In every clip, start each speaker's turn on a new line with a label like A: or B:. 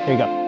A: There you go.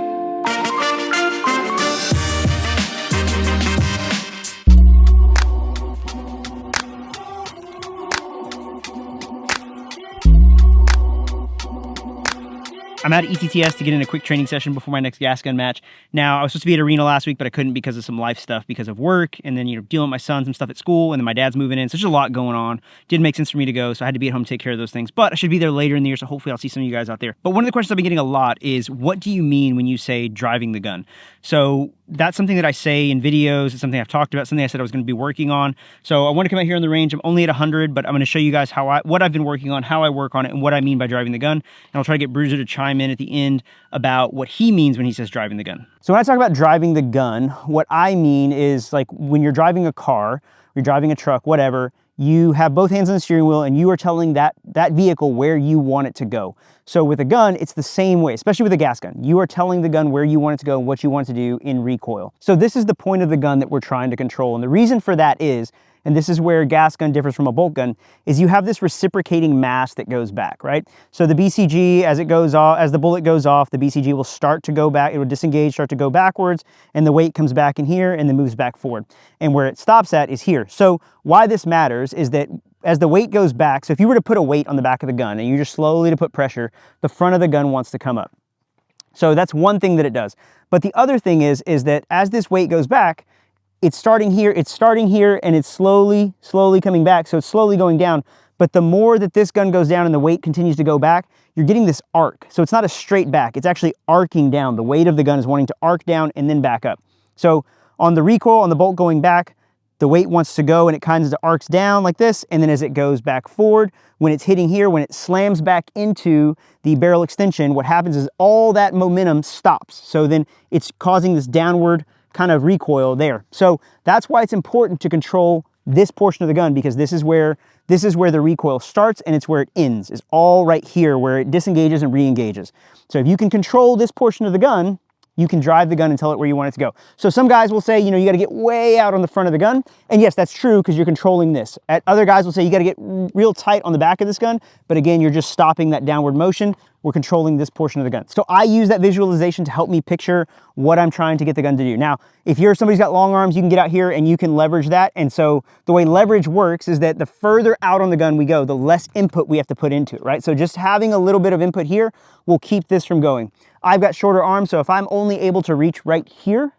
A: I'm at ETTS to get in a quick training session before my next gas gun match. Now, I was supposed to be at Arena last week, but I couldn't because of some life stuff, because of work, and then, dealing with my sons and stuff at school, and then my dad's moving in. So there's a lot going on. Didn't make sense for me to go, so I had to be at home to take care of those things. But I should be there later in the year, so hopefully I'll see some of you guys out there. But one of the questions I've been getting a lot is, what do you mean when you say driving the gun? So that's something that I say in videos. It's something I've talked about, something I said I was going to be working on. So I want to come out here in the range. I'm only at 100, but I'm going to show you guys what I've been working on, how I work on it, and what I mean by driving the gun. And I'll try to get Bruiser to chime in at the end about what he means when he says driving the gun. So when I talk about driving the gun, what I mean is, like, when you're driving a car, you're driving a truck, whatever, you have both hands on the steering wheel and you are telling that vehicle where you want it to go. So with a gun, it's the same way, especially with a gas gun. You are telling the gun where you want it to go and what you want it to do in recoil. So this is the point of the gun that we're trying to control. And the reason for that is, and this is where a gas gun differs from a bolt gun, is you have this reciprocating mass that goes back, right? So the BCG, as the bullet goes off, the BCG will start to go back, it will disengage, start to go backwards, and the weight comes back in here and then moves back forward. And where it stops at is here. So why this matters is that as the weight goes back, so if you were to put a weight on the back of the gun and you just slowly to put pressure, the front of the gun wants to come up. So that's one thing that it does. But the other thing is that as this weight goes back, it's starting here, and it's slowly coming back. So it's slowly going down. But the more that this gun goes down and the weight continues to go back, you're getting this arc. So it's not a straight back, it's actually arcing down. The weight of the gun is wanting to arc down and then back up. So on the recoil, on the bolt going back, the weight wants to go and it kind of arcs down like this. And then as it goes back forward, when it's hitting here, when it slams back into the barrel extension, what happens is all that momentum stops. So then it's causing this downward kind of recoil there. So that's why it's important to control this portion of the gun, because this is where the recoil starts and it's where it ends. It's all right here where it disengages and re-engages. So if you can control this portion of the gun, you can drive the gun and tell it where you want it to go. So some guys will say, you got to get way out on the front of the gun. And yes, that's true because you're controlling this. Other guys will say you got to get real tight on the back of this gun. But again, you're just stopping that downward motion. We're controlling this portion of the gun. So I use that visualization to help me picture what I'm trying to get the gun to do. Now, if you're somebody's got long arms, you can get out here and you can leverage that. And so the way leverage works is that the further out on the gun we go, the less input we have to put into it, right? So just having a little bit of input here will keep this from going. I've got shorter arms, so if I'm only able to reach right here,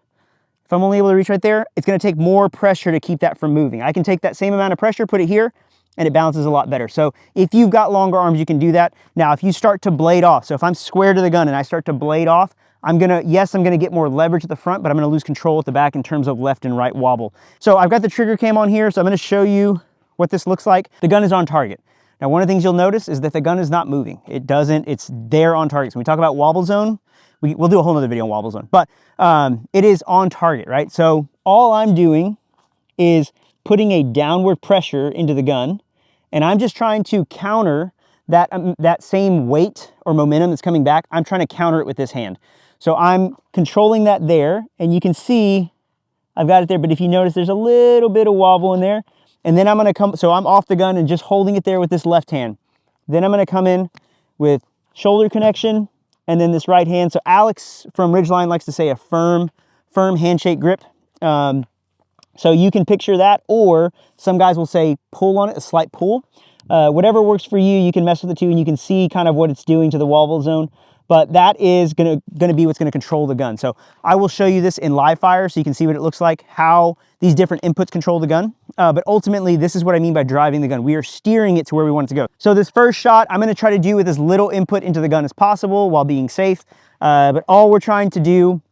A: if I'm only able to reach right there, it's gonna take more pressure to keep that from moving. I can take that same amount of pressure, put it here, and it bounces a lot better. So if you've got longer arms, you can do that. Now, if you start to blade off, so if I'm square to the gun and I start to blade off, I'm gonna get more leverage at the front, but I'm gonna lose control at the back in terms of left and right wobble. So I've got the trigger cam on here, so I'm gonna show you what this looks like. The gun is on target. Now, one of the things you'll notice is that the gun is not moving. It's there on target. So when we talk about wobble zone, we'll do a whole nother video on wobble zone, but it is on target, right? So all I'm doing is putting a downward pressure into the gun, and I'm just trying to counter that same weight or momentum that's coming back. I'm trying to counter it with this hand. So I'm controlling that there, and you can see I've got it there, but if you notice, there's a little bit of wobble in there. And then I'm gonna so I'm off the gun and just holding it there with this left hand. Then I'm gonna come in with shoulder connection, and then this right hand. So Alex from Ridgeline likes to say a firm handshake grip. So you can picture that, or some guys will say pull on it, a slight pull. Whatever works for you, you can mess with it too, and you can see kind of what it's doing to the wobble zone. But that is gonna be what's gonna control the gun. So I will show you this in live fire so you can see what it looks like, how these different inputs control the gun. But ultimately, this is what I mean by driving the gun. We are steering it to where we want it to go. So this first shot, I'm gonna try to do with as little input into the gun as possible while being safe. But all we're trying to do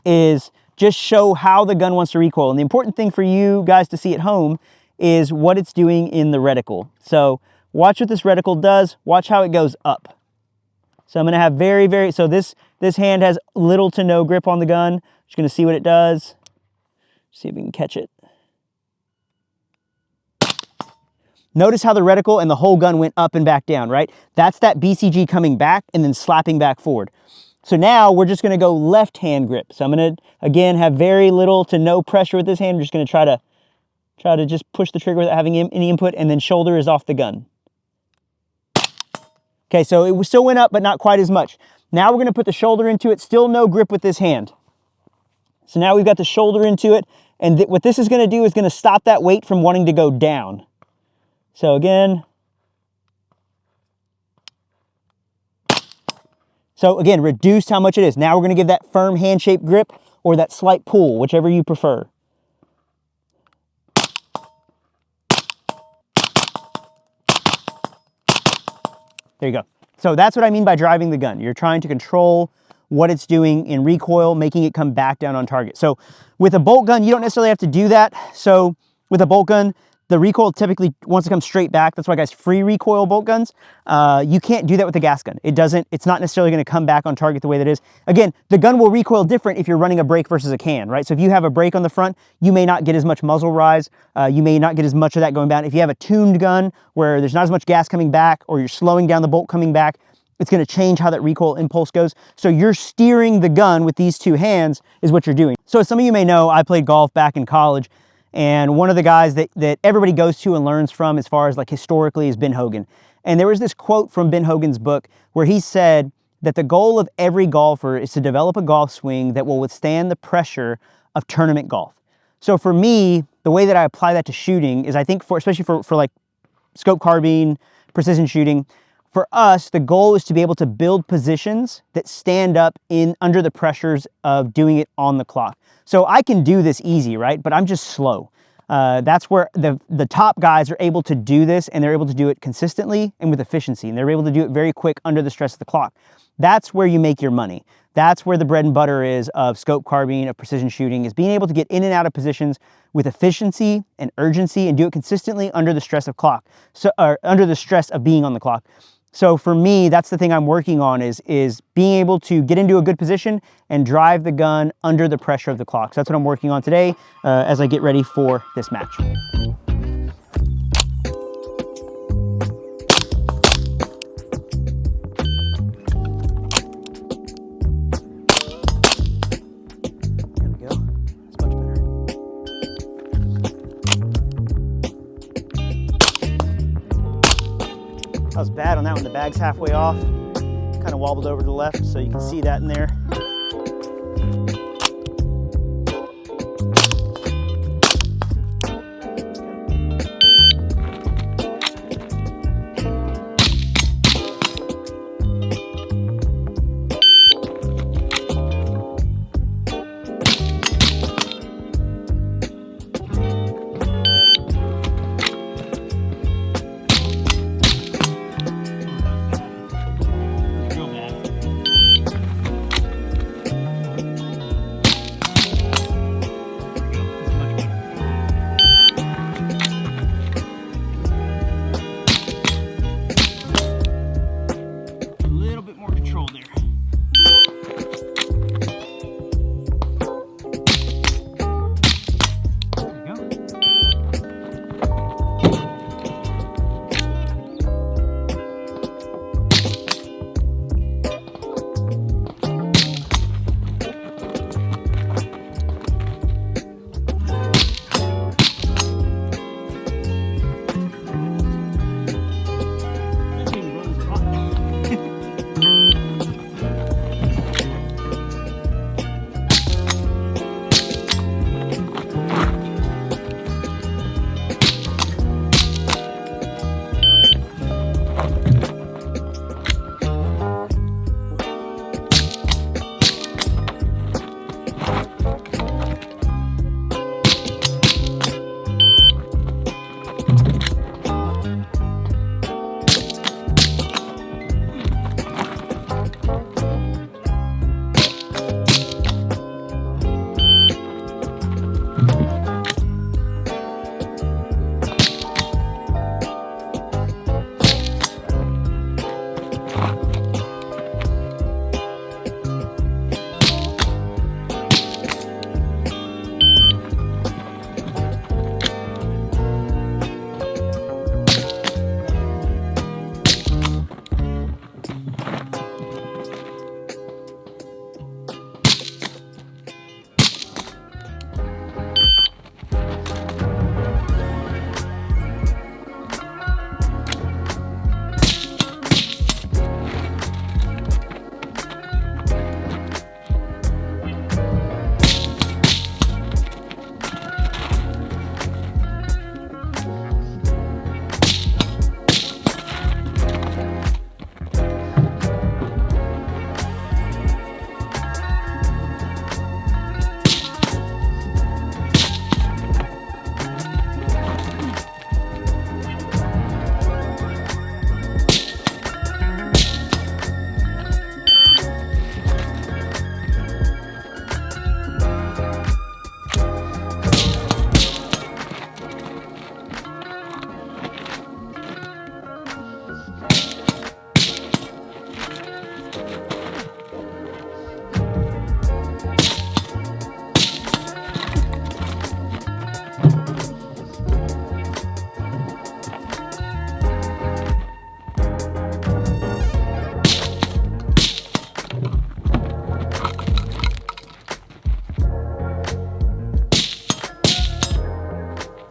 A: is just show how the gun wants to recoil. And the important thing for you guys to see at home is what it's doing in the reticle. So watch what this reticle does. Watch how it goes up. So I'm gonna have so this hand has little to no grip on the gun. Just gonna see what it does. See if we can catch it. Notice how the reticle and the whole gun went up and back down, right? That's that BCG coming back and then slapping back forward. So now we're just gonna go left hand grip. So I'm gonna, again, have very little to no pressure with this hand. I'm just gonna try to just push the trigger without having any input, and then shoulder is off the gun. Okay, so it still went up, but not quite as much. Now we're gonna put the shoulder into it, still no grip with this hand. So now we've got the shoulder into it, and what this is gonna do is gonna stop that weight from wanting to go down. So again, reduced how much it is. Now we're gonna give that firm hand-shaped grip or that slight pull, whichever you prefer. There you go. So that's what I mean by driving the gun. You're trying to control what it's doing in recoil, making it come back down on target. So with a bolt gun, you don't necessarily have to do that. So with a bolt gun, the recoil typically wants to come straight back. That's why, guys, free recoil bolt guns, you can't do that with a gas gun. It's not necessarily going to come back on target the way that is. Again, the gun will recoil different if you're running a brake versus a can, right? So if you have a brake on the front, you may not get as much muzzle rise. You may not get as much of that going down. If you have a tuned gun where there's not as much gas coming back, or you're slowing down the bolt coming back, it's going to change how that recoil impulse goes. So you're steering the gun with these two hands is what you're doing. So as some of you may know, I played golf back in college. And one of the guys that everybody goes to and learns from as far as like historically is Ben Hogan. And there was this quote from Ben Hogan's book where he said that the goal of every golfer is to develop a golf swing that will withstand the pressure of tournament golf. So for me, the way that I apply that to shooting is I think especially for like scope carbine, precision shooting, for us, the goal is to be able to build positions that stand up under the pressures of doing it on the clock. So I can do this easy, right? But I'm just slow. That's where the top guys are able to do this, and they're able to do it consistently and with efficiency, and they're able to do it very quick under the stress of the clock. That's where you make your money. That's where the bread and butter is of scope carbine, of precision shooting, is being able to get in and out of positions with efficiency and urgency and do it consistently under the stress of under the stress of being on the clock. So for me, that's the thing I'm working on is being able to get into a good position and drive the gun under the pressure of the clock. So that's what I'm working on today as I get ready for this match. That was bad on that one. The bag's halfway off, kind of wobbled over to the left, so you can see that in there.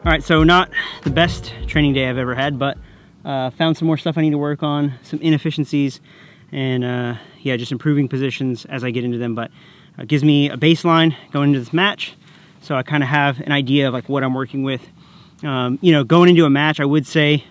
A: All right, so not the best training day I've ever had, but found some more stuff I need to work on, some inefficiencies, and yeah, just improving positions as I get into them. But it gives me a baseline going into this match, so I kind of have an idea of like what I'm working with. You know, going into a match, I would say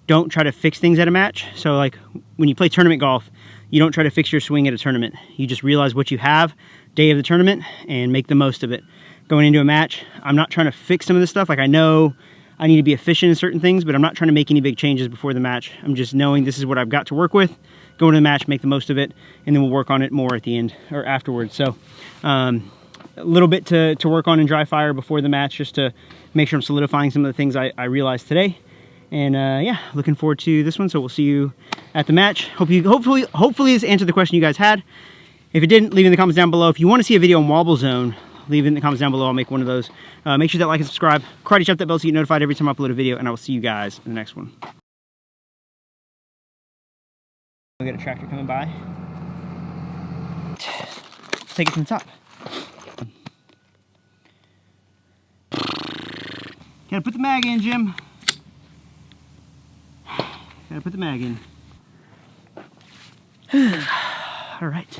A: don't try to fix things at a match. So like when you play tournament golf, you don't try to fix your swing at a tournament. You just realize what you have day of the tournament and make the most of it. Going into a match, I'm not trying to fix some of this stuff. Like I know I need to be efficient in certain things, but I'm not trying to make any big changes before the match. I'm just knowing this is what I've got to work with. Go into the match, make the most of it, and then we'll work on it more at the end or afterwards. So a little bit to work on in dry fire before the match, just to make sure I'm solidifying some of the things I realized today. And yeah, looking forward to this one. So we'll see you at the match. Hopefully this answered the question you guys had. If it didn't, leave it in the comments down below. If you want to see a video on wobble zone, leave it in the comments down below. I'll make one of those. Make sure that like and subscribe. Karate chop that bell so you get notified every time I upload a video, and I will see you guys in the next one. We got a tractor coming by. Let's take it from the top. Gotta put the mag in, Jim. Gotta put the mag in. All right.